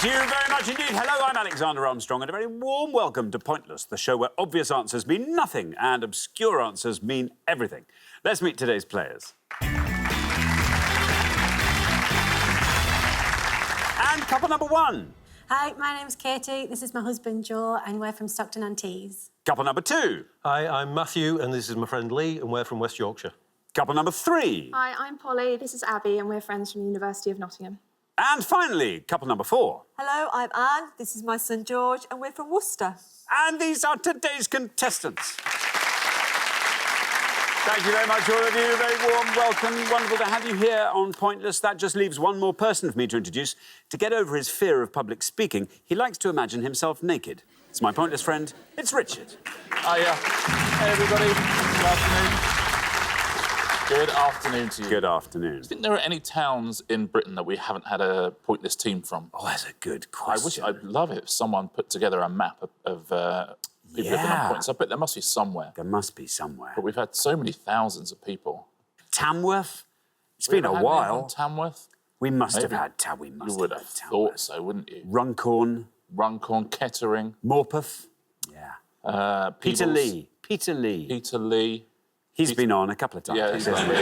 Thank you very much indeed. Hello, I'm Alexander Armstrong, and a very warm welcome to Pointless, the show where obvious answers mean nothing and obscure answers mean everything. Let's meet today's players. And couple number one. Hi, my name's Katie. This is my husband, Joe, and we're from Stockton-on-Tees. Couple number two. Hi, I'm Matthew, and this is my friend Lee, and we're from West Yorkshire. Couple number three. Hi, I'm Polly. This is Abby, and we're friends from the University of Nottingham. And finally, couple number four. Hello, I'm Anne. This is my son George, and we're from Worcester. And these are today's contestants. Thank you very much, all of you. Very warm welcome. Wonderful to have you here on Pointless. That just leaves one more person for me to introduce. To get over his fear of public speaking, he likes to imagine himself naked. It's my Pointless friend, it's Richard. Hiya. Hey, everybody. Good afternoon. Good afternoon to you. Good afternoon. Do you think there are any towns in Britain that we haven't had a Pointless team from? Oh, that's a good question. I'd love it if someone put together a map of people who've been on points. I bet there must be somewhere. There must be somewhere. But we've had so many thousands of people. Tamworth? It's We been a ever had while. anyone on Tamworth? We must Maybe. have had we must You would have have had Tamworth. thought so, wouldn't you? Runcorn. Runcorn, Kettering. Morpeth. Yeah. Peter Peebles, Lee. Peter Lee. Peter Lee. He's been on a couple of times. Yeah, exactly.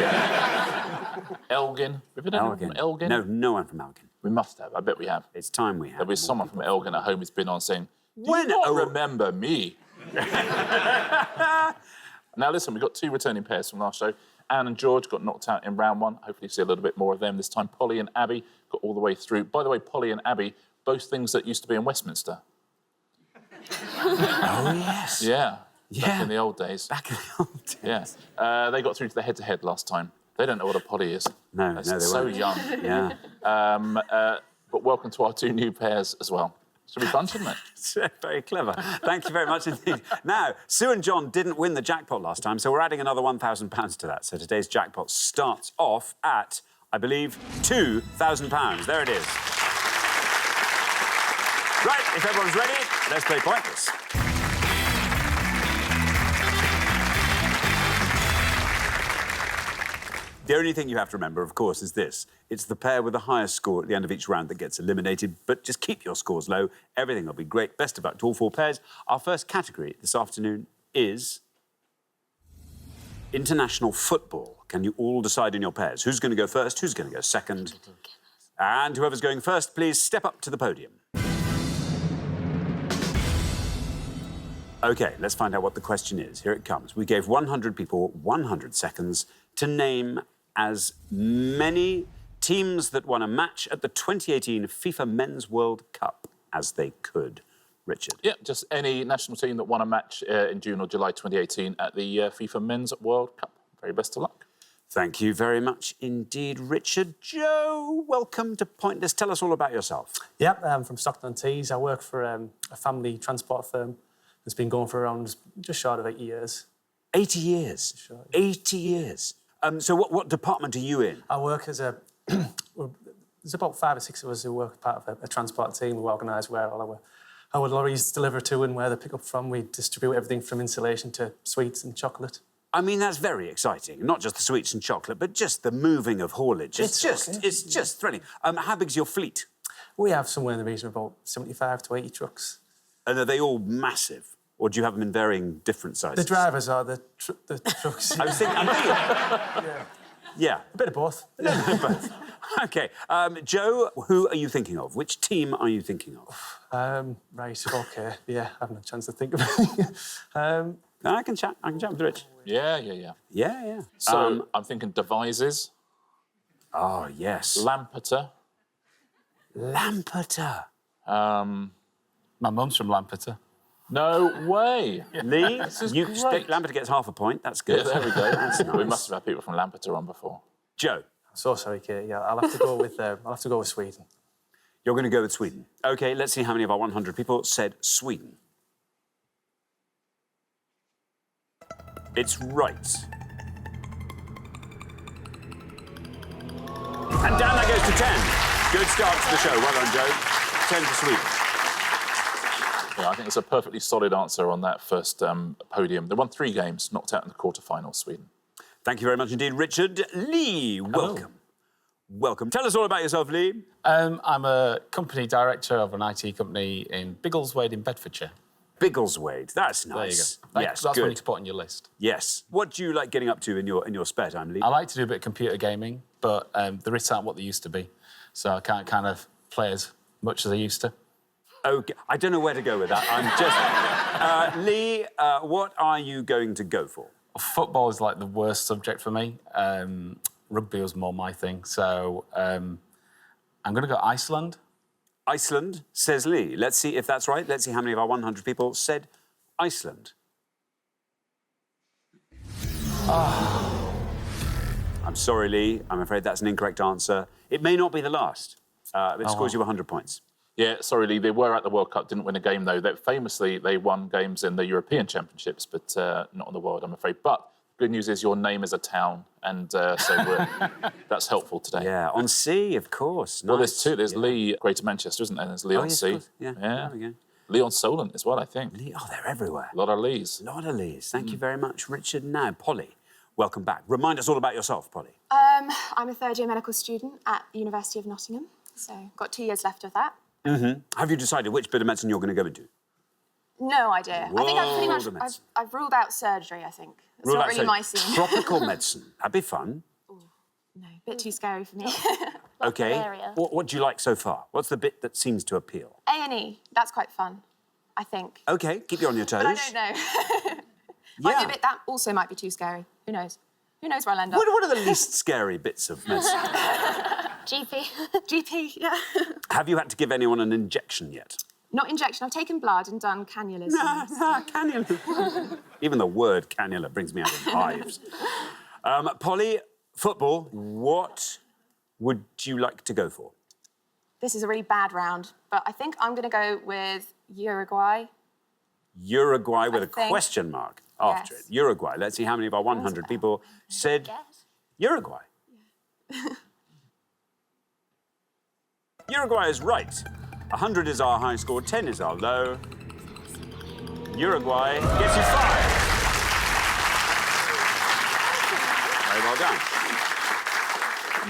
Elgin. Have you been anyone from Elgin? No, no one from Elgin. We must have. I bet we have. It's time we have. There'll be someone from Elgin at home who's been on saying, "Do When- you not oh. remember me?" Now, listen, we've got two returning pairs from last show. Anne and George got knocked out in round one. Hopefully see a little bit more of them this time. Polly and Abby got all the way through. By the way, Polly and Abby, both things that used to be in Westminster. Oh, yes. Yeah. Yeah. Back in the old days. Back in the old days. Yeah. They got through to the head-to-head last time. They don't know what a Polly is. No, They're no, they so won't. young. Yeah. But welcome to our two new pairs as well. Should be fun, shouldn't it? Very clever. Thank you very much indeed. Now, Sue and John didn't win the jackpot last time, so we're adding another £1,000 to that. So today's jackpot starts off at, I believe, £2,000. There it is. Right, if everyone's ready, let's play Pointless. The only thing you have to remember, of course, is this. It's the pair with the highest score at the end of each round that gets eliminated, but just keep your scores low. Everything will be great. Best of luck to all four pairs. Our first category this afternoon is international football. Can you all decide in your pairs? Who's going to go first? Who's going to go second? And whoever's going first, please step up to the podium. OK, let's find out what the question is. Here it comes. We gave 100 people 100 seconds to name as many teams that won a match at the 2018 FIFA Men's World Cup as they could. Richard? Yeah, just any national team that won a match in June or July 2018 at the FIFA Men's World Cup. Very best of luck. Thank you very much indeed, Richard. Joe, welcome to Pointless. Tell us all about yourself. Yeah, I'm from Stockton-on-Tees. I work for a family transport firm that's been going for around just short of 8 years. 80 years? Sure. 80 years. So what department are you in? I work as a... there's about 5 or 6 of us who work part of a transport team who organise where all our lorries deliver to and where they pick up from. We distribute everything from insulation to sweets and chocolate. I mean, that's very exciting. Not just the sweets and chocolate, but just the moving of haulage. It's just thrilling. How big's your fleet? We have somewhere in the region of about 75 to 80 trucks. And are they all massive? Or do you have them in varying different sizes? The drivers are the trucks. I was thinking... Yeah. A bit of both. Both. OK. Joe, who are you thinking of? Which team are you thinking of? Right, OK. Yeah, I haven't had a chance to think of it. I can chat with Rich. Yeah. Yeah. So I'm thinking Devizes. Oh, yes. Lampeter. Lampeter. My mum's from Lampeter. No way. Lee, great. Lampeter gets half a point. That's good. Yeah, there we go. That's nice. We must have had people from Lampeter on before. Joe. So sorry, Kate. Yeah, I'll have to go with Sweden. You're going to go with Sweden. OK, let's see how many of our 100 people said Sweden. It's right. And down that goes to 10. Good start to the show. Well done, Joe. 10 for Sweden. Yeah, I think it's a perfectly solid answer on that first podium. They won 3 games, knocked out in the quarterfinals, Sweden. Thank you very much indeed, Richard. Lee, welcome. welcome. Tell us all about yourself, Lee. I'm a company director of an IT company in Biggleswade in Bedfordshire. Biggleswade. That's There you nice. go. Yes, That's good. one you can put on your list. Yes. What do you like getting up to in your spare time, Lee? I like to do a bit of computer gaming, but the risks aren't what they used to be. So I can't kind of play as much as I used to. Okay, I don't know where to go with that. I'm just... Lee, what are you going to go for? Football is like the worst subject for me. Rugby was more my thing. So I'm going to go Iceland. Iceland, says Lee. Let's see if that's right. Let's see how many of our 100 people said Iceland. Oh. I'm sorry, Lee. I'm afraid that's an incorrect answer. It may not be the last. It scores you 100 points. Yeah, sorry, Lee. They were at the World Cup, didn't win a game, though. Famously, they won games in the European Championships, but not in the World, I'm afraid. But good news is your name is a town, and that's helpful today. Yeah, on sea, of course. Well, Nice. there's two. There's Lee, Greater Manchester, isn't there? There's Lee on yes, of Sea. course. Yeah, there we go. Lee on Solent as well, I think. Lee, oh, they're everywhere. A lot of Lees. A lot of Lees. Thank you very much, Richard. Now, Polly, welcome back. Remind us all about yourself, Polly. I'm a third-year medical student at the University of Nottingham, so got 2 years left of that. Have you decided which bit of medicine you're going to go into? No idea. I think I've pretty World of much medicine. I've ruled out surgery. I think it's Rule not out really surgery. my scene. Tropical medicine. That'd be fun. No, a bit too scary for me. Okay. area. What do you like so far? What's the bit that seems to appeal? A&E. That's quite fun, I think. Okay, keep you on your toes. But I don't know. Might be a bit, that also might be too scary. Who knows? Who knows where I'll end up? What are the least scary bits of medicine? GP. GP, yeah. Have you had to give anyone an injection yet? Not injection. I've taken blood and done cannulas. Cannula. Even the word cannula brings me out of hives. Polly, football, what would you like to go for? This is a really bad round, but I think I'm going to go with Uruguay. Uruguay with I a think. question mark after Yes. it. Uruguay. Let's see how many of our 100 people said Uruguay. Uruguay is right. 100 is our high score, 10 is our low. Uruguay gets you 5. Very well done.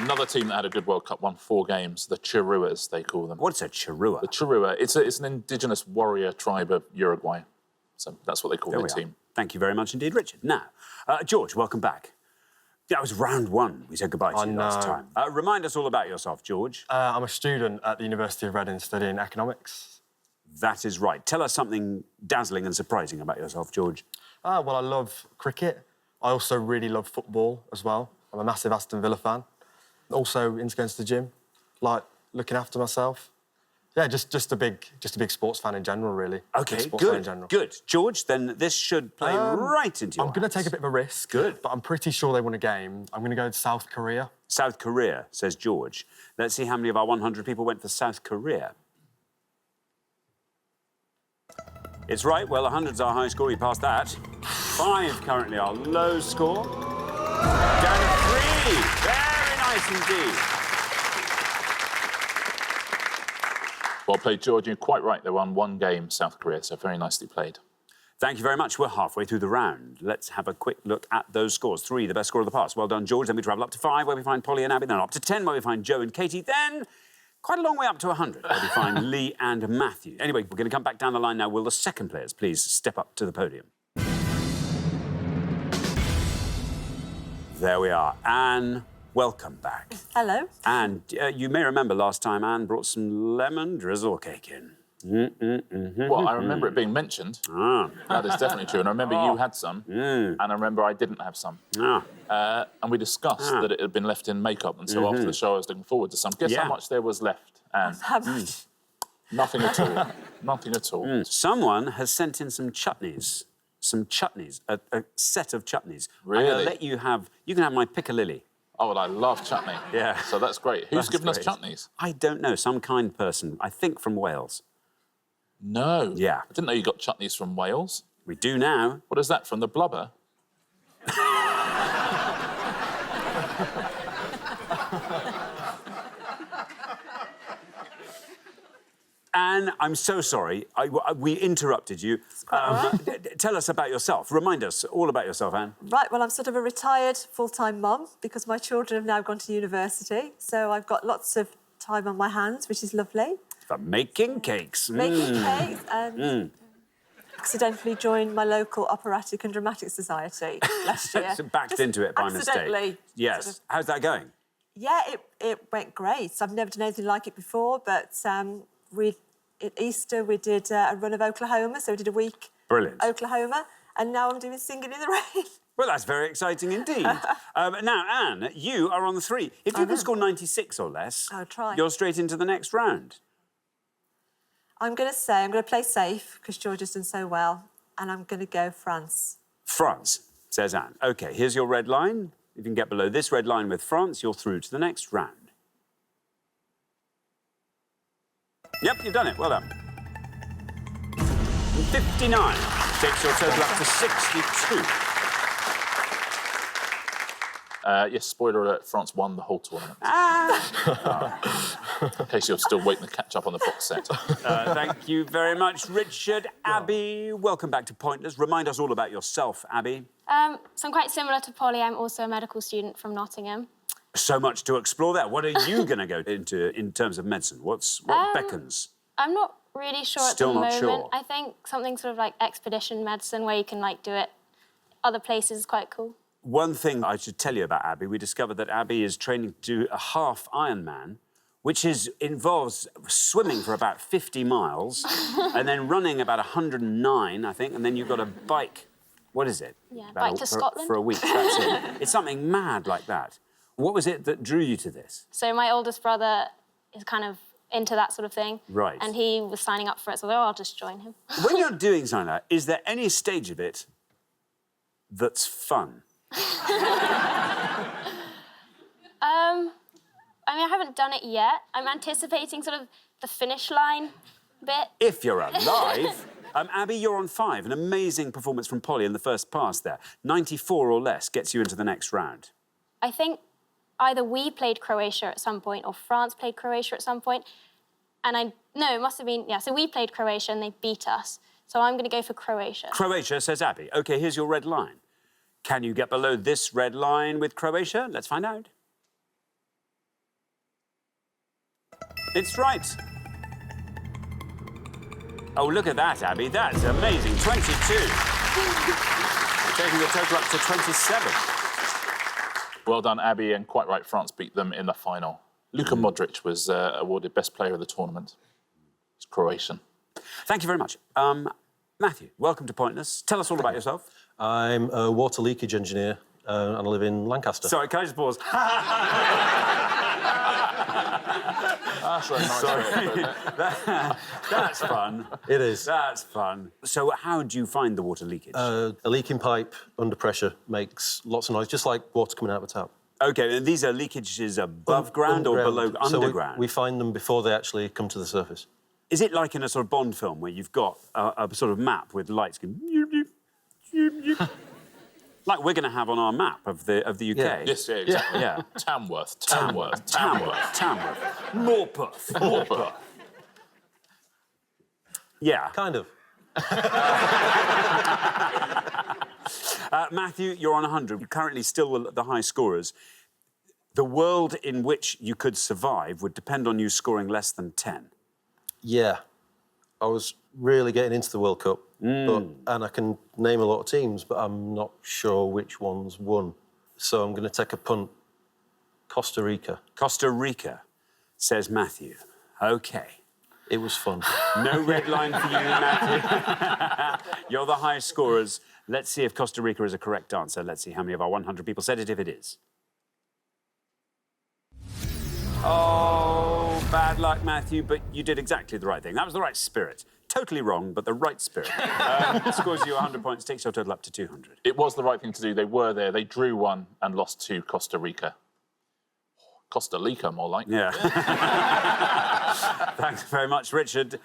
Another team that had a good World Cup won 4 games. The Chiruas, they call them. What's a Chirua? The Chirua. It's an indigenous warrior tribe of Uruguay. So that's what they call There their we are. team. Thank you very much indeed, Richard. Now, George, welcome back. That was round 1. We said goodbye to you last time. Remind us all about yourself, George. I'm a student at the University of Reading studying economics. That is right. Tell us something dazzling and surprising about yourself, George. Well, I love cricket. I also really love football as well. I'm a massive Aston Villa fan. Also into going to the gym, like looking after myself. Yeah, just a big sports fan in general, really. OK, Big sports fan in good, general. good. George, then this should play right into your I'm going to hands. take a bit of a risk. Good. But I'm pretty sure they won a game. I'm going to go to South Korea. South Korea, says George. Let's see how many of our 100 people went for South Korea. It's right. Well, 100's our high score. You passed that. 5 currently our low score. Down to 3. Very nice indeed. Well played, George. You're quite right. They won 1 game, South Korea, so very nicely played. Thank you very much. We're halfway through the round. Let's have a quick look at those scores. 3, the best score of the past. Well done, George. Then we travel up to 5, where we find Polly and Abby. Then up to 10, where we find Joe and Katie. Then quite a long way up to 100, where we find Lee and Matthew. Anyway, we're going to come back down the line now. Will the second players please step up to the podium? There we are. Anne, welcome back. Hello. And you may remember last time Anne brought some lemon drizzle cake in. Well, I remember it being mentioned. That is definitely true. And I remember you had some, and I remember I didn't have some. And we discussed that it had been left in makeup, and so after the show I was looking forward to some. Guess how much there was left, Anne? How much? Nothing at all. Nothing at all. Someone has sent in some chutneys. Some chutneys, a set of chutneys. Really? I'm going to let you have... You can have my piccalilli. Oh, well, I love chutney. Yeah. So that's great. Who's That's given us great. chutneys? I don't know. Some kind person. I think from Wales. No. Yeah. I didn't know you got chutneys from Wales. We do now. What is that, from the blubber? And Anne, I'm so sorry. We interrupted you. Tell us about yourself. Remind us all about yourself, Anne. Right, well, I'm sort of a retired full-time mum because my children have now gone to university. So I've got lots of time on my hands, which is lovely. For making cakes. Making cakes and accidentally joined my local operatic and dramatic society last year. So backed into it by mistake. Yes. Sort of, How's that going? yeah, it went great. I've never done anything like it before, but at Easter we did a run of Oklahoma, so we did a week Brilliant. Oklahoma, and now I'm doing Singing in the Rain. Well, that's very exciting indeed. Now, Anne, you are on the 3. If you can score 96 or less, I'll try. you're straight into the next round. I'm going to play safe because Georgia's done so well, and I'm going to go France. France, says Anne. OK, here's your red line. If you can get below this red line with France, you're through to the next round. Yep, you've done it. Well done. 59 takes your total up to 62. Yes, spoiler alert, France won the whole tournament. In case you're still waiting to catch up on the box set. Thank you very much, Richard. Abby, welcome back to Pointless. Remind us all about yourself, Abby. So I'm quite similar to Polly. I'm also a medical student from Nottingham. So much to explore there. What are you going to go into in terms of medicine? What beckons? I'm not really sure Still at the not moment. sure. I think something sort of like expedition medicine where you can like do it other places is quite cool. One thing I should tell you about Abby, we discovered that Abby is training to do a half Ironman, which involves swimming for about 50 miles and then running about 109, I think, and then you've got a bike. What is it? Yeah, bike to Scotland. For a week, that's it. It's something mad like that. What was it that drew you to this? So my oldest brother is kind of into that sort of thing. Right. And he was signing up for it, so I thought, I'll just join him. When you're doing something like that, is there any stage of it that's fun? I mean, I haven't done it yet. I'm anticipating sort of the finish line bit. If you're alive. Abby, you're on 5. An amazing performance from Polly in the first pass there. 94 or less gets you into the next round. I think either we played Croatia at some point or France played Croatia at some point. And no, it must have been, yeah, so we played Croatia and they beat us. So I'm going to go for Croatia. Croatia, says Abby. OK, here's your red line. Can you get below this red line with Croatia? Let's find out. It's right. Oh, look at that, Abby. That's amazing. 22. Taking the total up to 27. Well done, Abby, and quite right, France beat them in the final. Luka Modric was awarded Best Player of the tournament. It's Croatian. Thank you very much. Matthew, welcome to Pointless. Tell us all about yourself. I'm a water leakage engineer and I live in Lancaster. Sorry, can I just pause? That's very nice. Sorry. That's fun. It is. That's fun. So how do you find the water leakage? A leaking pipe under pressure makes lots of noise, just like water coming out of a tap. OK, and these are leakages above ground or below underground? So we find them before they actually come to the surface. Is it like in a sort of Bond film where you've got a sort of map with lights going... like we're going to have on our map of the UK? Yeah. Yes, yeah, exactly. Yeah. Tamworth. Morpeth. Yeah. Kind of. Matthew, you're on 100. You're currently still the high scorers. The world in which you could survive would depend on you scoring less than 10. Yeah. I was really getting into the World Cup, and I can name a lot of teams, but I'm not sure which ones won. So I'm going to take a punt. Costa Rica. Costa Rica, says Matthew. OK. It was fun. No red line for you, Matthew. You're the high scorers. Let's see if Costa Rica is a correct answer. Let's see how many of our 100 people said it if it is. Oh, bad luck, Matthew, but you did exactly the right thing. That was the right spirit. Totally wrong, but the right spirit. Scores you 100 points, takes your total up to 200. It was the right thing to do. They were there. They drew one and lost to Costa Rica. Costa Rica, more like. Yeah. Thanks very much, Richard.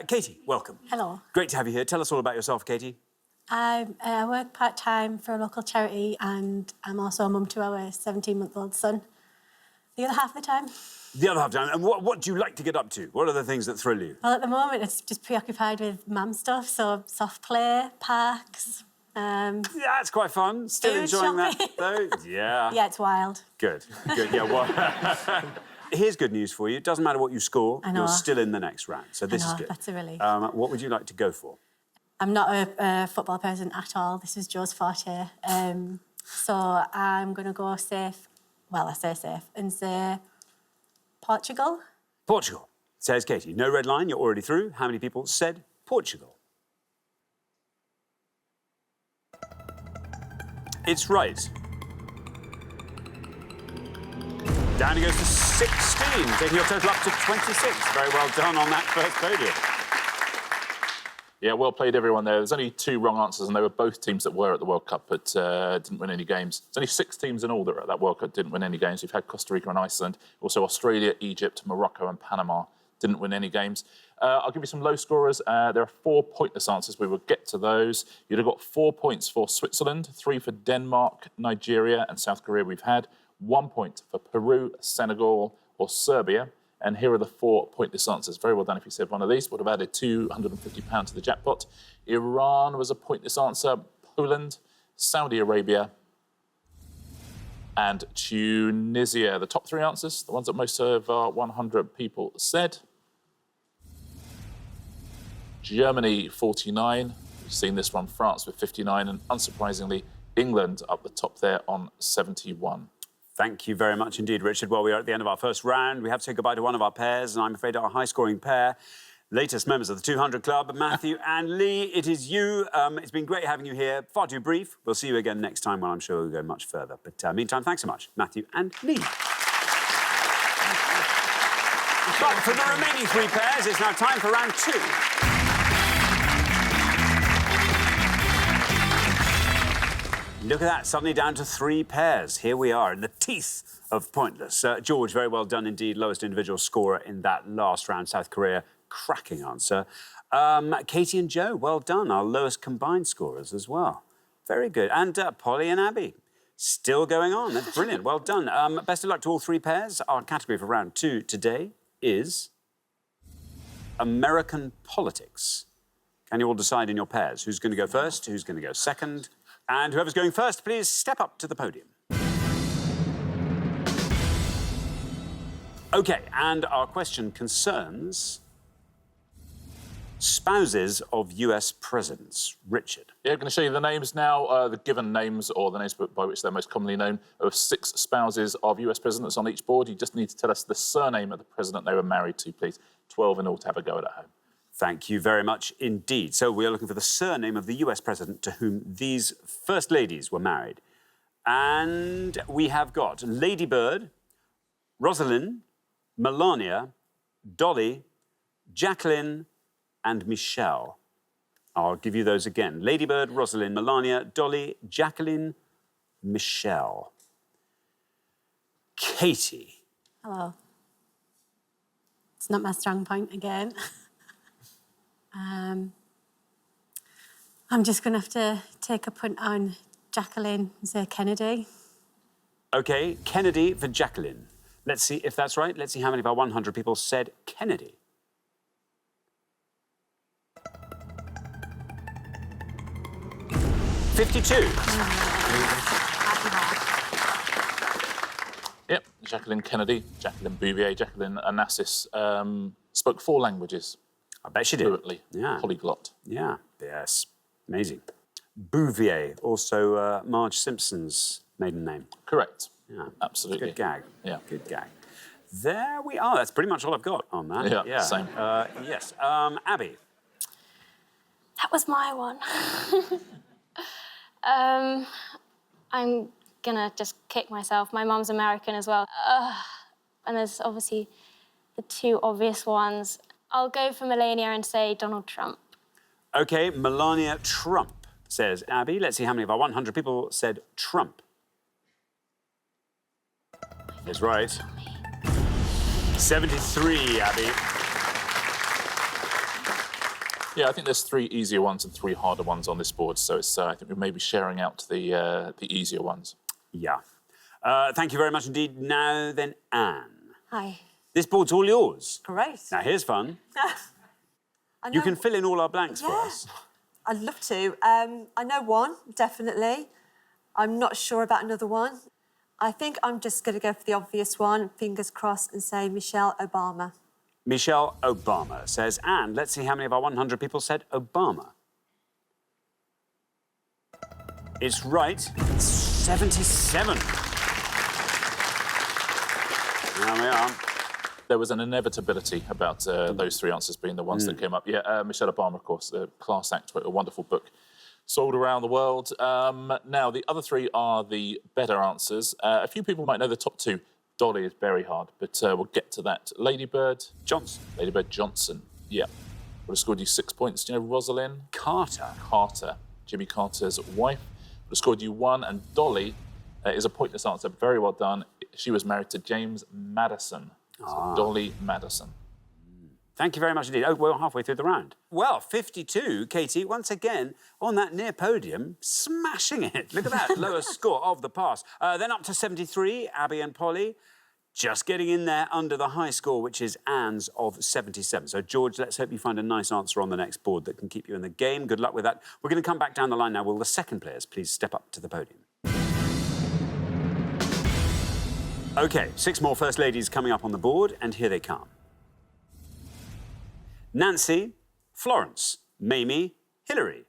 Katie, welcome. Hello. Great to have you here. Tell us all about yourself, Katie. I work part-time for a local charity and I'm also a mum to our 17-month-old son. The other half of the time. The other half time. And what do you like to get up to? What are the things that thrill you? Well, at the moment, it's just preoccupied with mum stuff, so soft play, parks. Yeah, it's quite fun. Still Food enjoying that, shopping. though? Yeah. Yeah, it's wild. Good. Yeah, well... Here's good news for you. It doesn't matter what you score, I know. you're still in the next round. So this is good. That's a relief. What would you like to go for? I'm not a football person at all. This is Joe's forte. So I'm going to go safe. Well, I say safe and say Portugal. Portugal, says Katie. No red line, you're already through. How many people said Portugal? It's right. Down he goes to 16, taking your total up to 26. Very well done on that first podium. Yeah, well played, everyone there. There's only 2 wrong answers, and they were both teams that were at the World Cup but didn't win any games. There's only 6 teams in all that were at that World Cup didn't win any games. We've had Costa Rica and Iceland, also Australia, Egypt, Morocco and Panama didn't win any games. I'll give you some low scorers. There are 4 pointless answers. We will get to those. You'd have got 4 points for Switzerland, 3 for Denmark, Nigeria and South Korea we've had, 1 point for Peru, Senegal or Serbia. And here are the 4 pointless answers. Very well done if you said one of these. Would have added £250 to the jackpot. Iran was a pointless answer. Poland, Saudi Arabia, and Tunisia. The top 3 answers, the ones that most of our 100 people said. Germany, 49. We've seen this from France with 59. And unsurprisingly, England up the top there on 71. Thank you very much indeed, Richard. Well, we are at the end of our first round. We have to say goodbye to one of our pairs, and I'm afraid our high-scoring pair, latest members of the 200 Club, Matthew and Lee, it is you. It's been great having you here. Far too brief. We'll see you again next time when I'm sure we'll go much further. But meantime, thanks so much, Matthew and Lee. But for the remaining 3 pairs, it's now time for round 2. Look at that, suddenly down to 3 pairs. Here we are in the teeth of pointless. George, very well done indeed. Lowest individual scorer in that last round, South Korea. Cracking answer. Katie and Joe, well done. Our lowest combined scorers as well. Very good. And Polly and Abby, still going on. That's brilliant. Well done. Best of luck to all 3 pairs. Our category for round 2 today is American politics. Can you all decide in your pairs who's going to go first, who's going to go second? And whoever's going first, please step up to the podium. OK, and our question concerns spouses of US presidents. Richard. Yeah, I'm going to show you the names now, the given names or the names by which they're most commonly known of 6 spouses of US presidents on each board. You just need to tell us the surname of the president they were married to, please. 12 in all to have a go at home. Thank you very much indeed. So we are looking for the surname of the US president to whom these first ladies were married. And we have got Lady Bird, Rosalind, Melania, Dolly, Jacqueline and Michelle. I'll give you those again. Lady Bird, Rosalind, Melania, Dolly, Jacqueline, Michelle. Katie. Hello. It's not my strong point again. I'm just going to have to take a punt on Jacqueline and say Kennedy. OK, Kennedy for Jacqueline. Let's see if that's right. Let's see how many of our 100 people said Kennedy. Yep, Jacqueline Kennedy, Jacqueline Bouvier, Jacqueline Onassis spoke 4 languages. I bet she did. Fluently. Yeah. Polyglot. Yeah, yes. Amazing. Bouvier, also Marge Simpson's maiden name. Correct. Yeah. Absolutely. Good gag. Yeah. Good gag. There we are. That's pretty much all I've got on that. Yeah, same. Yes. Abby. That was my one. I'm gonna just kick myself. My mum's American as well. And there's obviously the 2 obvious ones. I'll go for Melania and say Donald Trump. OK, Melania Trump, says Abby. Let's see how many of our 100 people said Trump. Is right. 73, Abby. Yeah, I think there's 3 easier ones and 3 harder ones on this board, so it's, I think we may be sharing out the easier ones. Yeah. Thank you very much indeed. Now then, Anne. Hi. This board's all yours. Great. Now, here's fun. I You know- can fill in all our blanks for Yeah. us. I'd love to. I know one, definitely. I'm not sure about another one. I think I'm just going to go for the obvious one, fingers crossed, and say Michelle Obama. Michelle Obama says, and let's see how many of our 100 people said Obama. It's right. 77. There we are. There was an inevitability about those three answers being the ones that came up. Yeah, Michelle Obama, of course, a class act, a wonderful book, sold around the world. Now, the other three are the better answers. A few people might know the top two. Dolly is very hard, but we'll get to that. Ladybird Johnson. Ladybird Johnson, yeah. Would have scored you 6 points. Do you know Rosalind Carter. Carter, Jimmy Carter's wife? Would have scored you 1. And Dolly is a pointless answer. Very well done. She was married to James Madison. So Dolly Madison. Thank you very much indeed. Oh, we're halfway through the round. Well, 52, Katie, once again, on that near podium, smashing it. Look at that, lowest score of the pass. Then up to 73, Abby and Polly, just getting in there under the high score, which is Anne's of 77. So, George, let's hope you find a nice answer on the next board that can keep you in the game. Good luck with that. We're going to come back down the line now. Will the second players please step up to the podium? OK, 6 more First Ladies coming up on the board, and here they come. Nancy, Florence, Mamie, Hilary,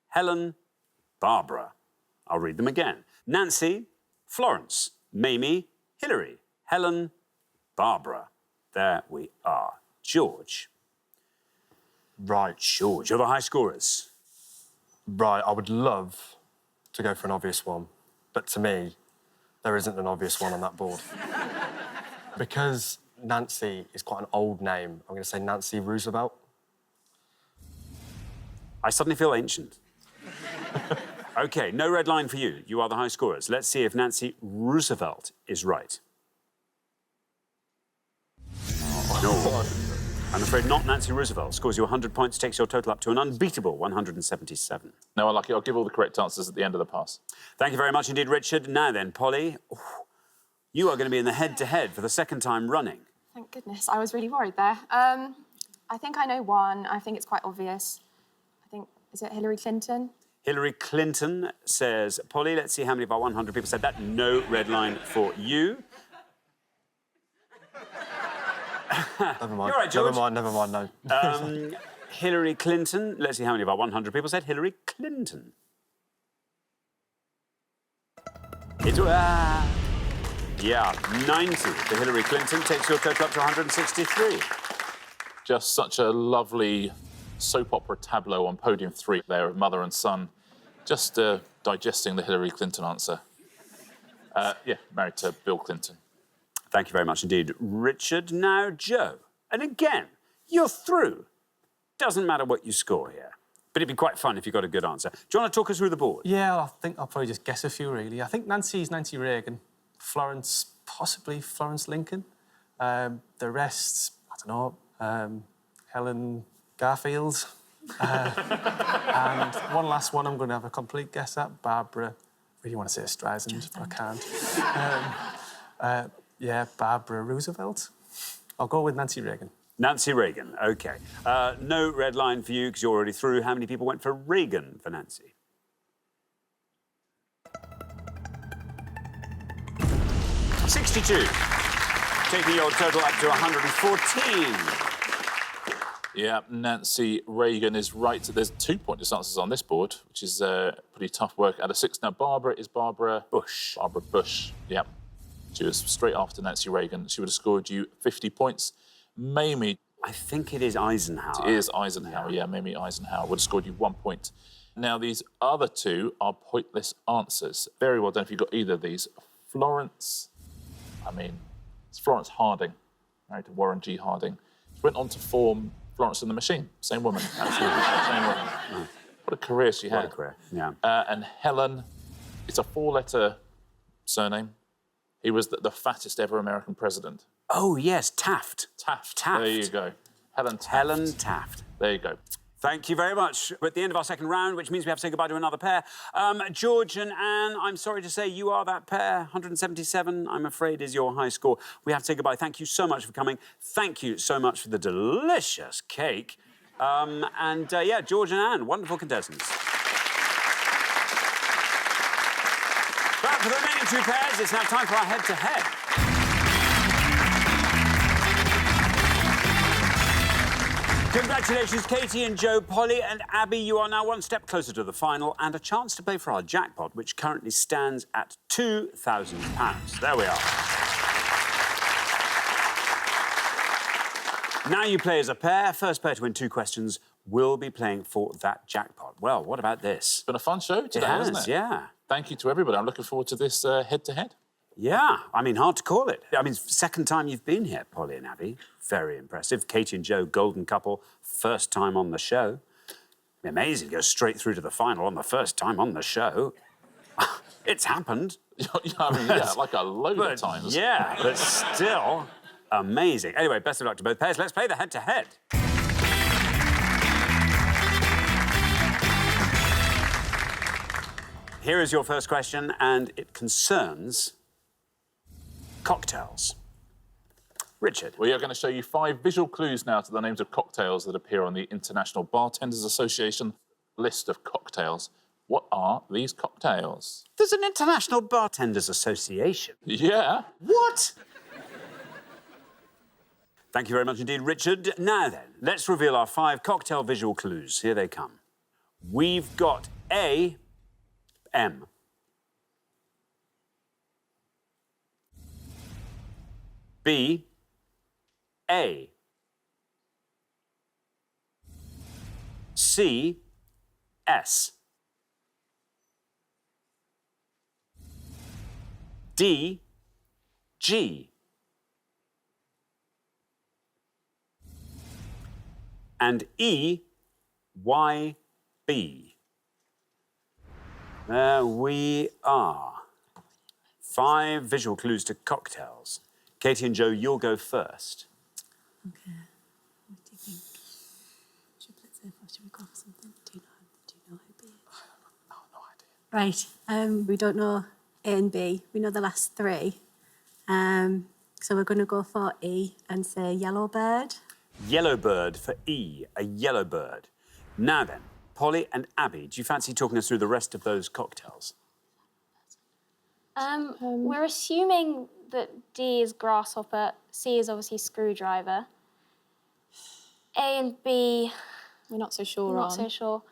Helen, Barbara. I'll read them again. Nancy, Florence, Mamie, Hilary, Helen, Barbara. There we are. George. Right. George, you're the high scorers. Right, I would love to go for an obvious one, but to me, there isn't an obvious one on that board. Because Nancy is quite an old name, I'm going to say Nancy Roosevelt. I suddenly feel ancient. OK, no red line for you. You are the high scorers. Let's see if Nancy Roosevelt is right. No. I'm afraid not. Nancy Roosevelt scores you 100 points, takes your total up to an unbeatable 177. No, I like it. I'll give all the correct answers at the end of the pass. Thank you very much indeed, Richard. Now then, Polly, you are going to be in the head-to-head for the second time running. Thank goodness. I was really worried there. I think I know one. I think it's quite obvious. I think, is it Hillary Clinton? Hillary Clinton says, Polly, let's see how many of our 100 people said that. No red line for you. Never mind. You're right, George. Never mind, no. Hillary Clinton, let's see how many of our 100 people said Hillary Clinton. It's, yeah, 90 for Hillary Clinton, takes your total up to 163. Just such a lovely soap opera tableau on podium 3 there of mother and son, just digesting the Hillary Clinton answer. Yeah, married to Bill Clinton. Thank you very much indeed, Richard. Now, Joe. And again, you're through. Doesn't matter what you score here. But it'd be quite fun if you got a good answer. Do you want to talk us through the board? Yeah, I think I'll probably just guess a few, really. I think Nancy's Nancy Reagan. Florence, possibly Florence Lincoln. The rest, I don't know, Helen Garfield. And one last one I'm going to have a complete guess at, Barbara. I really want to say Streisand, but I can't. Yeah, Barbara Roosevelt. I'll go with Nancy Reagan. Nancy Reagan, OK. No red line for you because you're already through. How many people went for Reagan for Nancy? $62, taking your total up to 114. Yeah, Nancy Reagan is right. There's 2 pointless answers on this board, which is pretty tough work out of 6. Now, Barbara is Barbara Bush. Barbara Bush, yeah. She was straight after Nancy Reagan. She would have scored you 50 points. Mamie... I think it is Eisenhower. It is Eisenhower, yeah. Mamie Eisenhower would have scored you 1 point. Now, these other 2 are pointless answers. Very well done if you got either of these. Florence... I mean, it's Florence Harding, married to Warren G. Harding. She went on to form Florence and the Machine. Same woman, absolutely. Same woman. What a career she had. What a career, yeah. And Helen, it's a 4-letter surname. He was the fattest ever American president. Oh, yes, Taft. Taft. Taft. There you go. Helen Taft. Helen Taft. There you go. Thank you very much. We're at the end of our second round, which means we have to say goodbye to another pair. George and Anne, I'm sorry to say you are that pair. 177, I'm afraid, is your high score. We have to say goodbye. Thank you so much for coming. Thank you so much for the delicious cake. Yeah, George and Anne, wonderful contestants. But for the remaining two pairs, it's now time for our head-to-head. Congratulations, Katie and Joe, Polly and Abby. You are now one step closer to the final and a chance to play for our jackpot, which currently stands at £2,000. There we are. Now you play as a pair. First pair to win 2 questions will be playing for that jackpot. Well, what about this? It's been a fun show today, hasn't it? Yeah. Thank you to everybody. I'm looking forward to this head-to-head. Yeah, I mean, hard to call it. I mean, second time you've been here, Polly and Abby. Very impressive. Katie and Joe, golden couple, first time on the show. Amazing, go straight through to the final on the first time on the show. It's happened. I mean, yeah, like a load of times. Yeah, but still amazing. Anyway, best of luck to both pairs. Let's play the head-to-head. Here is your first question, and it concerns cocktails. Richard. We are going to show you 5 visual clues now to the names of cocktails that appear on the International Bartenders Association list of cocktails. What are these cocktails? There's an International Bartenders Association. Yeah. What? Thank you very much indeed, Richard. Now then, let's reveal our 5 cocktail visual clues. Here they come. We've got A, M. B, A. C, S. D, G. And E, Y, B. There we are. 5 visual clues to cocktails. Katie and Joe, you'll go first. OK. What do you think? Triplets there, or should we go for something? Do you know who B is? No idea. Right. We don't know A and B. We know the last 3. So we're going to go for E and say yellow bird. Yellow bird for E, a yellow bird. Now then, Polly and Abby, do you fancy talking us through the rest of those cocktails? We're assuming that D is grasshopper, C is obviously screwdriver. A and B, We're not so sure not so sure.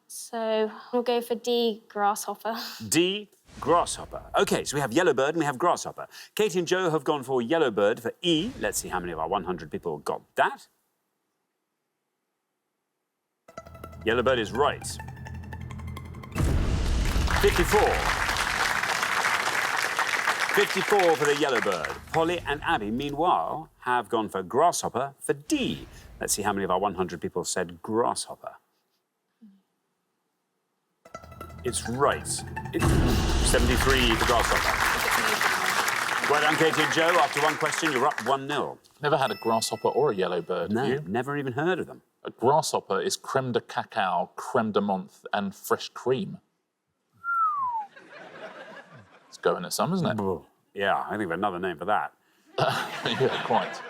So we'll go for D, grasshopper. D, grasshopper. OK, so we have yellow bird and we have grasshopper. Katie and Joe have gone for yellow bird for E. Let's see how many of our 100 people got that. Yellow bird is right. 54. 54 for the yellow bird. Polly and Abby, meanwhile, have gone for grasshopper for D. Let's see how many of our 100 people said grasshopper. It's right. It's 73 for grasshopper. Well done, Katie and Joe. After one question, you're up 1-0. Never had a grasshopper or a yellow bird, have you? Never even heard of them. A grasshopper is creme de cacao, creme de menthe, and fresh cream. It's going at some, isn't it? Yeah, I think we have another name for that. Yeah, quite.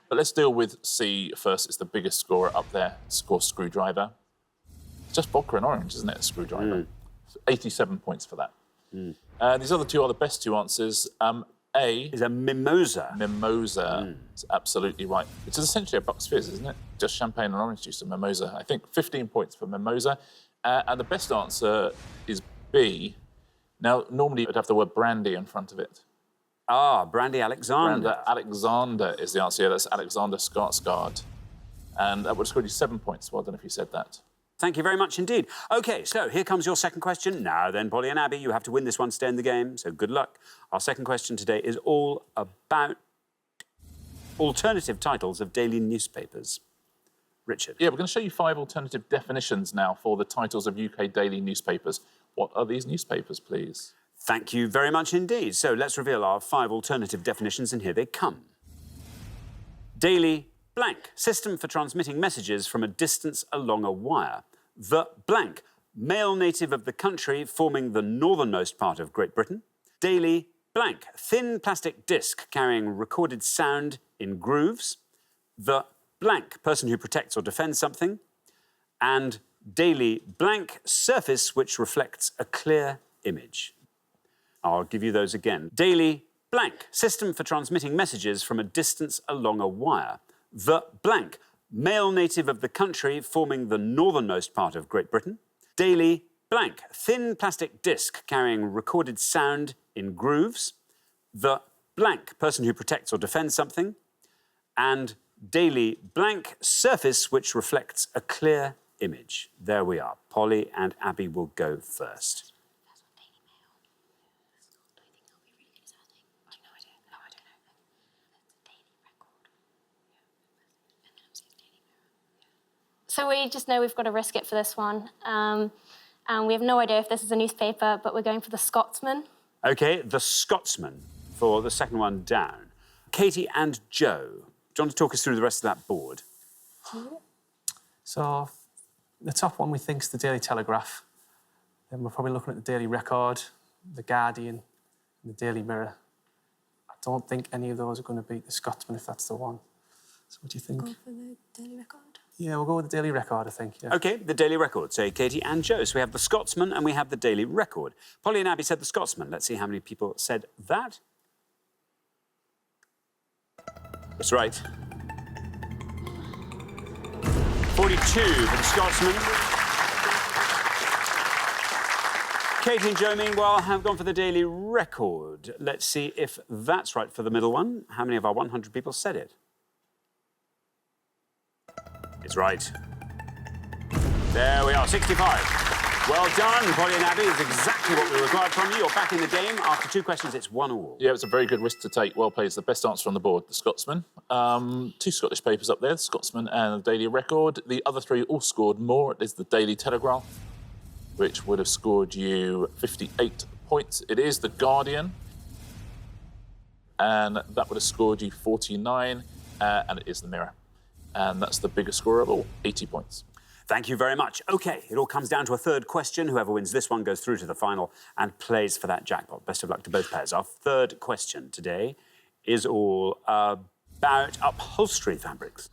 But let's deal with C first. It's the biggest scorer up there. Score screwdriver. It's just vodka and orange, isn't it, a screwdriver? 87 points for that. These other 2 are the best 2 answers. A is a mimosa. Mimosa is absolutely right. Which is essentially a Bucks Fizz, isn't it? Just champagne and orange juice and mimosa. I think 15 points for mimosa. And the best answer is B. Now, normally it would have the word brandy in front of it. Ah, Brandy Alexander. Brandy Alexander is the answer. Yeah, that's Alexander Skarsgård. And that would have scored you 7 points. Well done if you said that. Thank you very much indeed. OK, so here comes your second question. Now then, Polly and Abby, you have to win this one to stay in the game, so good luck. Our second question today is all about alternative titles of daily newspapers. Richard. Yeah, we're going to show you 5 alternative definitions now for the titles of UK daily newspapers. What are these newspapers, please? Thank you very much indeed. So let's reveal our 5 alternative definitions, and here they come. Daily blank, system for transmitting messages from a distance along a wire. The blank, male native of the country forming the northernmost part of Great Britain. Daily blank, thin plastic disc carrying recorded sound in grooves. The blank, person who protects or defends something. And daily blank, surface which reflects a clear image. I'll give you those again. Daily blank, system for transmitting messages from a distance along a wire. The blank, male native of the country forming the northernmost part of Great Britain. Daily blank, thin plastic disc carrying recorded sound in grooves. The blank, person who protects or defends something. And daily blank, surface which reflects a clear image. There we are. Polly and Abby will go first. So we just know we've got to risk it for this one. And we have no idea if this is a newspaper, but we're going for the Scotsman. OK, the Scotsman for the second one down. Katie and Joe, do you want to talk us through the rest of that board? So the top one we think is the Daily Telegraph. Then we're probably looking at the Daily Record, the Guardian, and the Daily Mirror. I don't think any of those are going to beat the Scotsman if that's the one. So what do you think? Go for the Daily Record. Yeah, we'll go with the Daily Record, I think. Yeah. OK, the Daily Record. So Katie and Joe. So we have the Scotsman and we have the Daily Record. Polly and Abby said the Scotsman. Let's see how many people said that. That's right. 42 for the Scotsman. Katie and Joe, meanwhile, have gone for the Daily Record. Let's see if that's right for the middle one. How many of our 100 people said it? It's right. There we are, 65. Well done, Polly and Abby. It's exactly what we required from you. You're back in the game. After 2 questions, it's 1-all. Yeah, it's a very good risk to take. Well played. It's the best answer on the board, the Scotsman. 2 Scottish papers up there, the Scotsman and the Daily Record. The other 3 all scored more. It is the Daily Telegraph, which would have scored you 58 points. It is the Guardian, and that would have scored you 49, and it is the Mirror. And that's the biggest score of all, 80 points. Thank you very much. OK, it all comes down to a third question. Whoever wins this one goes through to the final and plays for that jackpot. Best of luck to both pairs. Our third question today is all about upholstery fabrics.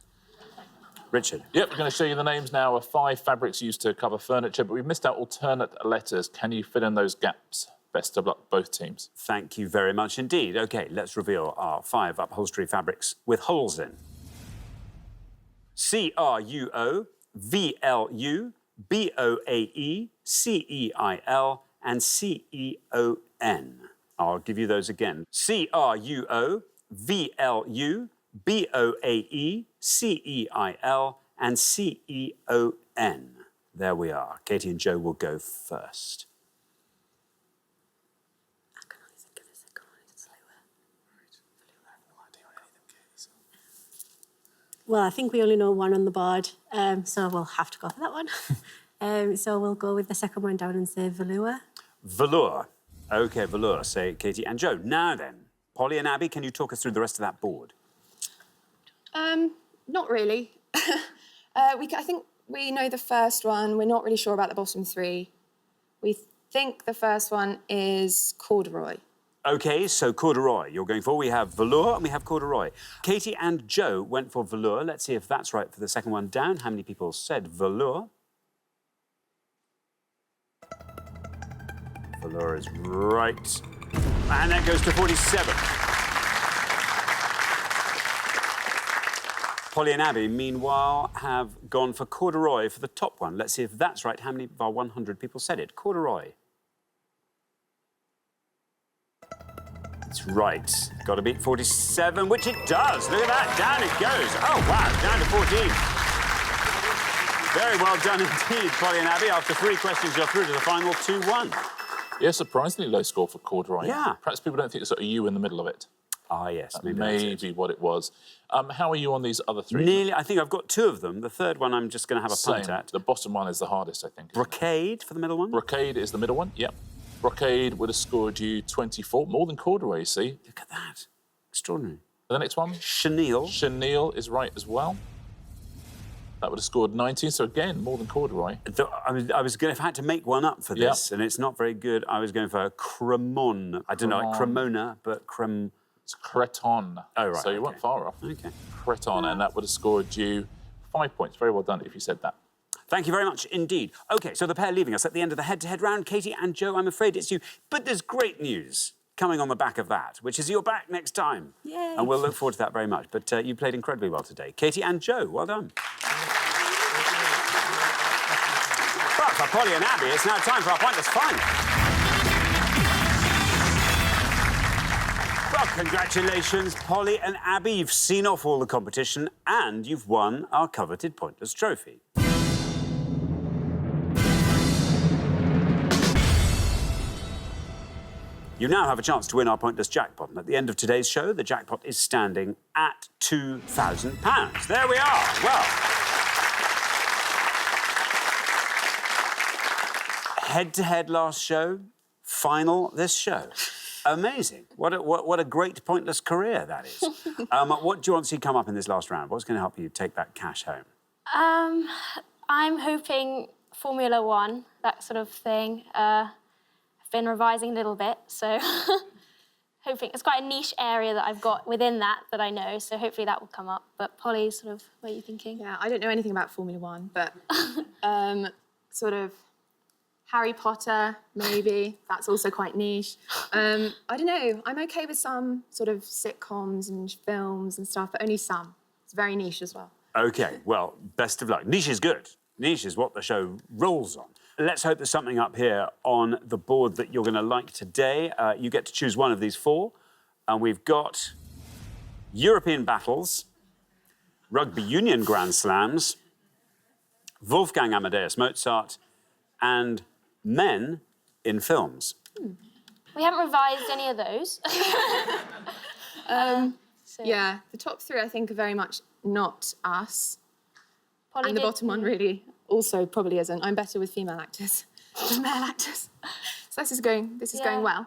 Richard. Yep, we're going to show you the names now of 5 fabrics used to cover furniture, but we've missed out alternate letters. Can you fill in those gaps? Best of luck, both teams. Thank you very much indeed. OK, let's reveal our 5 upholstery fabrics with holes in. CRUO, VLU, BOAE, CEIL, and CEON. I'll give you those again. CRUO, VLU, BOAE, CEIL, and CEON. There we are. Katie and Joe will go first. I can only think of the second one, it's slower. Well, I think we only know one on the board, so we'll have to go for that one. So we'll go with the second one down and say velour. Velour. OK, velour, say Katie and Joe. Now then, Polly and Abby, can you talk us through the rest of that board? Not really. I think we know the first one. We're not really sure about the bottom 3. We think the first one is corduroy. OK, so corduroy. You're going for. We have velour and we have corduroy. Katie and Joe went for velour. Let's see if that's right for the second one down. How many people said velour? Velour is right. And that goes to 47. Polly and Abby, meanwhile, have gone for corduroy for the top one. Let's see if that's right. How many of our 100 people said it? Corduroy. It's right. Got to beat 47, which it does. Look at that. Down it goes. Oh, wow. Down to 14. Very well done indeed, Polly and Abby. After 3 questions, you're through to the final 2-1. Yeah, surprisingly low score for corduroy. Yeah. Perhaps people don't think there's sort of U in the middle of it. Ah, yes. That Maybe may be what it was. How are you on these other 3? Nearly. I think I've got 2 of them. The third one I'm just going to have a punt at. The bottom one is the hardest, I think. Brocade for the middle one? Brocade is the middle one, yep. Brocade would have scored you 24, more than corduroy, you see. Look at that. Extraordinary. The next one? Chenille. Chenille is right as well. That would have scored 19, so again, more than corduroy. I was going to, if I had to make one up for this, and it's not very good, I was going for Cremon. I don't know, like Cremona, but It's Creton. Oh, right. So you weren't far off. Okay. Creton, and that would have scored you 5 points. Very well done if you said that. Thank you very much indeed. OK, so the pair leaving us at the end of the head-to-head round, Katie and Joe, I'm afraid it's you. But there's great news coming on the back of that, which is you're back next time. Yay. And we'll look forward to that very much. But you played incredibly well today. Katie and Joe, well done. But for Polly and Abby, it's now time for our pointless final. Well, congratulations, Polly and Abby. You've seen off all the competition and you've won our coveted pointless trophy. You now have a chance to win our pointless jackpot. And at the end of today's show, the jackpot is standing at £2,000. There we are. Well, head-to-head last show, final this show. Amazing. What a great pointless career that is. What do you want to see come up in this last round? What's going to help you take that cash home? I'm hoping Formula One, that sort of thing. I've been revising a little bit, so hoping it's quite a niche area that I've got within that I know, so hopefully that will come up. But Polly, sort of, what are you thinking? Yeah, I don't know anything about Formula One, but sort of Harry Potter, maybe. That's also quite niche. I don't know. I'm OK with some sort of sitcoms and films and stuff, but only some. It's very niche as well. OK, well, best of luck. Niche is good. Niche is what the show rolls on. Let's hope there's something up here on the board that you're going to like today. You get to choose one of these four. And we've got European battles, Rugby Union Grand Slams, Wolfgang Amadeus Mozart, and men in films. We haven't revised any of those. Yeah, the top three, I think, are very much not us. Polly And the did- bottom one really also probably isn't. I'm better with female actors than male actors. So this is going well.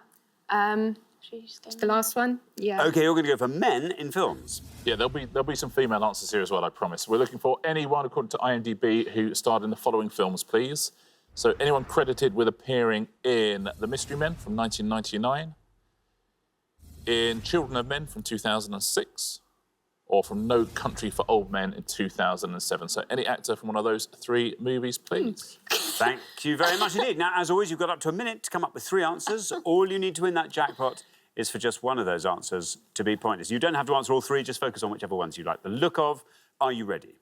Should we just go The last one, yeah. OK, you're going to go for men in films. Yeah, there'll be some female answers here as well, I promise. We're looking for anyone, according to IMDb, who starred in the following films, please. So anyone credited with appearing in The Mystery Men from 1999, in Children of Men from 2006, or from No Country for Old Men in 2007. So any actor from one of those three movies, please. Thank you very much indeed. Now, as always, you've got up to a minute to come up with 3 answers. All you need to win that jackpot is for just one of those answers to be pointless. You don't have to answer all 3, just focus on whichever ones you like the look of. Are you ready?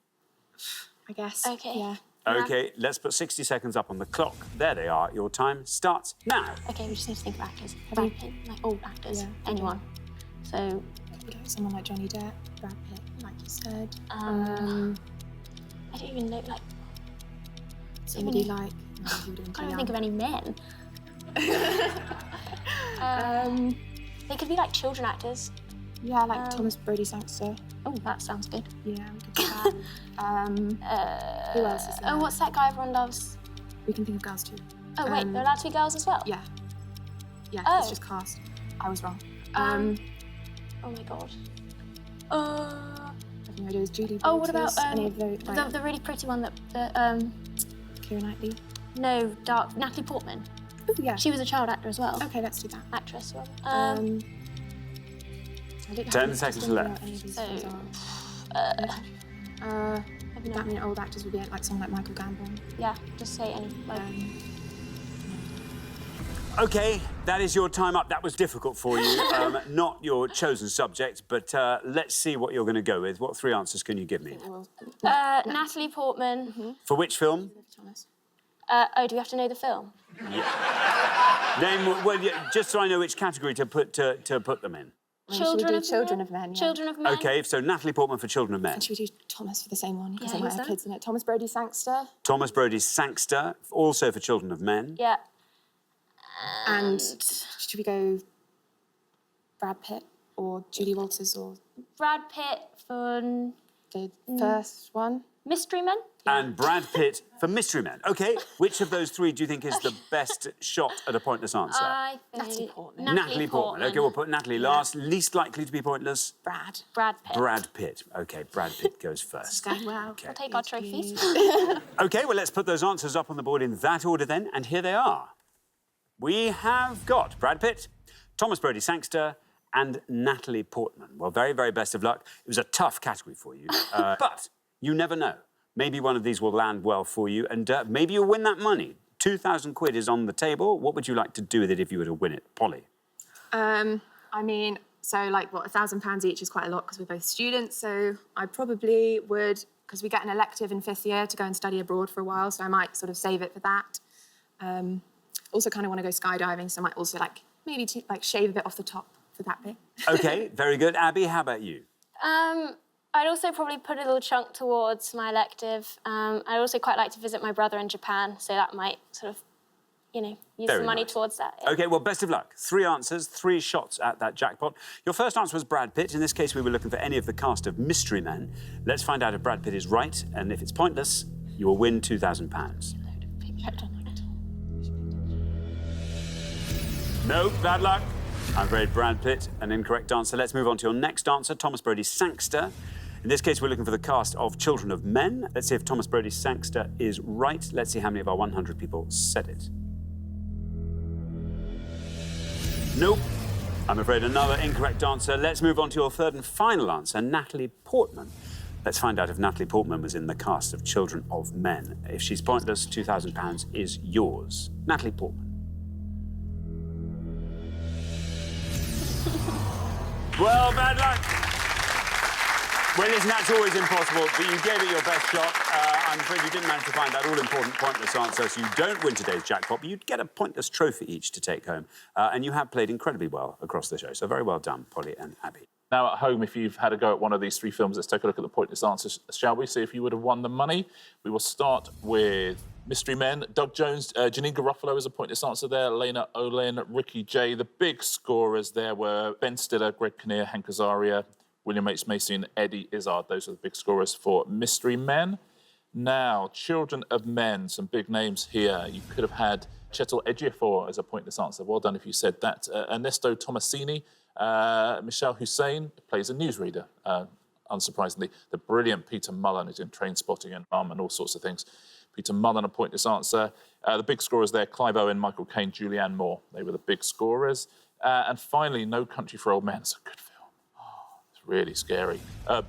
I guess. Okay. Yeah. OK, let's put 60 seconds up on the clock. There they are. Your time starts now. Okay, we just need to think of actors. Brad Pitt, like old actors, anyone. So, Someone like Johnny Depp, Brad Pitt, like you said. I don't even know, like, Somebody like... No, he would've been I too can't young. think of any men. They could be like children actors. Yeah, like Thomas Brody Sangster. Oh, that sounds good. Yeah, we could do that. Who else is there? Oh, what's that guy everyone loves? We can think of girls too. Oh, wait, they're allowed to be girls as well? Yeah. Yeah, Oh. it's just cast. I was wrong. Oh my god. I have no idea. Is Judy Oh, what about Walters? Any of those? the really pretty one that Keira Knightley? no, dark Natalie Portman. Oh, yeah. She was a child actor as well. Okay, let's do that. Actress. Well. I don't 10 have seconds any left. what any of these So, films are. That many old actors would be like someone like Michael Gambon. yeah, just say any. Like, OK, that is your time up. That was difficult for you. Not your chosen subject, but let's see what you're going to go with. What 3 answers can you give me? Natalie Portman. For which film? Thomas. Oh, do we have to know the film? Name, well, yeah, just so I know which category to put them in. Should we do Children of Men? Yeah. Children of Men. OK, so Natalie Portman for Children of Men. And should we do Thomas for the same one? Because Yeah, it might who's have that? kids in it. Thomas Brody Sangster. Thomas Brody Sangster, also for Children of Men. Yeah. And should we go Brad Pitt or Judy Walters or Brad Pitt for... the first one? Mystery Men. And Brad Pitt for Mystery Men. OK, which of those three do you think is the best shot at a pointless answer? I think Natalie Portman. Natalie Portman. OK, we'll put Natalie last. Least likely to be pointless? Brad. Brad Pitt. Brad Pitt. OK, Brad Pitt goes first. Going well. Okay. We'll take our trophies. OK, well, let's put those answers up on the board in that order then, and here they are. We have got Brad Pitt, Thomas Brodie Sangster, and Natalie Portman. Well, very, very best of luck. It was a tough category for you, but you never know. Maybe one of these will land well for you, and maybe you'll win that money. 2,000 quid is on the table. What would you like to do with it if you were to win it, Polly? I mean, so like what, £1,000 each is quite a lot because we're both students. So I probably would, because we get an elective in 5th year to go and study abroad for a while. So I might sort of save it for that. Also, kind of want to go skydiving, so I might also maybe shave a bit off the top for that bit. OK, very good. Abby, how about you? I'd also probably put a little chunk towards my elective. I'd also quite like to visit my brother in Japan, so that might sort of, use Very some money nice. towards that. Yeah. OK, well, best of luck. 3 answers, 3 shots at that jackpot. Your first answer was Brad Pitt. In this case, we were looking for any of the cast of Mystery Men. Let's find out if Brad Pitt is right, and if it's pointless, you will win £2,000. No, bad luck. I'm afraid Brad Pitt, an incorrect answer. Let's move on to your next answer, Thomas Brodie Sangster. In this case, we're looking for the cast of Children of Men. Let's see if Thomas Brodie Sangster is right. Let's see how many of our 100 people said it. Nope. I'm afraid another incorrect answer. Let's move on to your third and final answer, Natalie Portman. Let's find out if Natalie Portman was in the cast of Children of Men. If she's pointless, £2,000 is yours. Natalie Portman. Well, bad luck. Well, listen, that's always impossible, but you gave it your best shot. I'm afraid you didn't manage to find that all-important pointless answer, so you don't win today's jackpot, but you'd get a pointless trophy each to take home. And you have played incredibly well across the show, so very well done, Polly and Abby. Now, at home, if you've had a go at one of these 3 films, let's take a look at the pointless answers, shall we? See if you would have won the money. We will start with Mystery Men. Doug Jones, Janine Garofalo is a pointless answer there. Lena Olin, Ricky Jay. The big scorers there were Ben Stiller, Greg Kinnear, Hank Azaria, William H. Macy and Eddie Izzard. Those are the big scorers for Mystery Men. Now, Children of Men, some big names here. You could have had Chetel Ejiofor as a pointless answer. Well done if you said that. Ernesto Tomasini, Michelle Hussein plays a newsreader, unsurprisingly. The brilliant Peter Mullen, who's in Trainspotting and and all sorts of things. Peter Mullen, a pointless answer. The big scorers there, Clive Owen, Michael Caine, Julianne Moore. They were the big scorers. And finally, No Country for Old Men. It's a good film. Oh, it's really scary.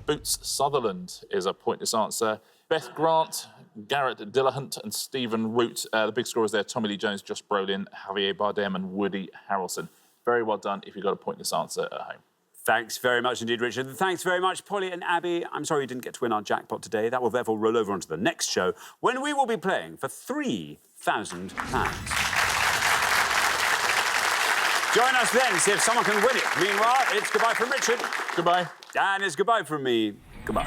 Boots Sutherland is a pointless answer. Beth Grant, Garrett Dillahunt and Stephen Root. The big scorers there, Tommy Lee Jones, Josh Brolin, Javier Bardem and Woody Harrelson. Very well done if you got a pointless answer at home. Thanks very much indeed, Richard. And thanks very much, Polly and Abby. I'm sorry you didn't get to win our jackpot today. That will therefore roll over onto the next show, when we will be playing for £3,000. Join us then, see if someone can win it. Meanwhile, it's goodbye from Richard. Goodbye. And it's goodbye from me. Goodbye.